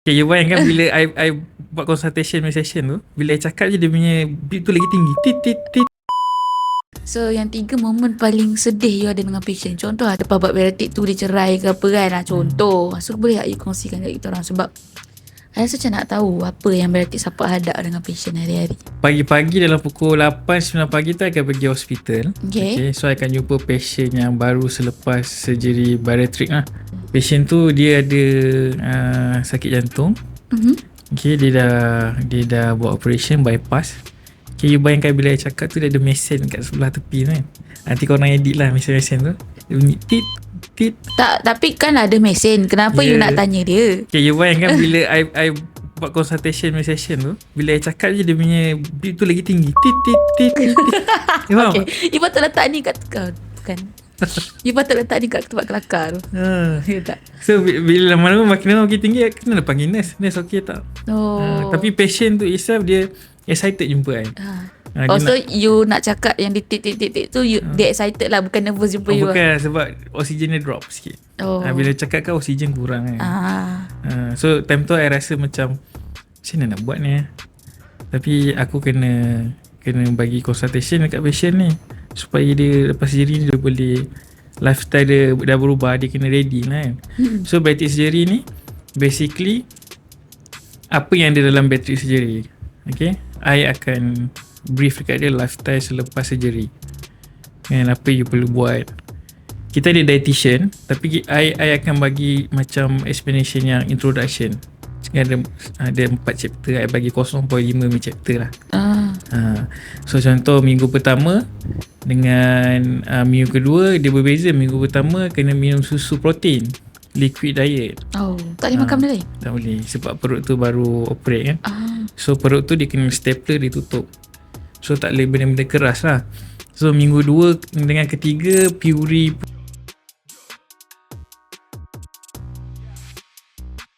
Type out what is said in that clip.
Okay, you bayangkan bila I buat consultation session tu, bila I cakap je dia punya beat tu lagi tinggi. Tit tit tit. So yang 3 momen paling sedih you ada dengan patient. Contoh lah lepas buat bariatric tu dia cerai ke apa kan, contoh. So boleh tak you kongsikan kat kita orang? Sebab I rasa macam nak tahu apa yang bariatric support hadap dengan patient hari-hari. Pagi-pagi dalam pukul 8-9 pagi tu I akan pergi hospital. Okay. So I akan jumpa patient yang baru selepas surgery bariatric lah. Patient tu dia ada sakit jantung. Okay, dia dah buat operation bypass. Okay, you bayangkan bila I cakap tu dia ada mesin kat sebelah tepi tu kan. Nanti korang edit lah mesin-mesin tu. Dia bunyi tit tit. Tak, tapi kan ada mesin. Kenapa you nak tanya dia? Okay, you bayangkan bila I buat consultation session tu, bila I cakap je dia punya beat tu lagi tinggi. Tit tit tit tit. You faham? Okay, you patut letak ni kat bukan. You patut letak ni kat tempat kelakar tu. Ya tak? So bila lama-lama makin tinggi, I kena panggil nurse. Nurse okay tak? Tapi patient tu itself dia excited jumpa I. So you nak cakap yang di titik-titik tu dia excited lah, bukan nervous jumpa you bukan lah. Sebab oksigen dia drop sikit. Bila cakap kan oksigen kurang kan. So time tu I rasa macam macam mana nak buat ni. Tapi aku kena bagi consultation dekat patient ni supaya dia lepas surgery ni dia boleh, lifestyle dia dah berubah, dia kena ready lah kan. So bariatric surgery ni basically apa yang ada dalam bariatric surgery. Okay, I akan brief dekat dia lifestyle selepas surgery kan, apa you perlu buat. Kita ada dietitian, tapi I akan bagi macam explanation yang introduction. Ada 4 chapter, I bagi 0.5 chapter lah. So contoh minggu pertama dengan minggu kedua dia berbeza. Minggu pertama kena minum susu protein, liquid diet. Tak boleh makan benda lain? Tak boleh, sebab perut tu baru operate kan. So perut tu dia kena stapler, dia tutup. So tak boleh benda-benda keras lah. So minggu 2 dengan ketiga puri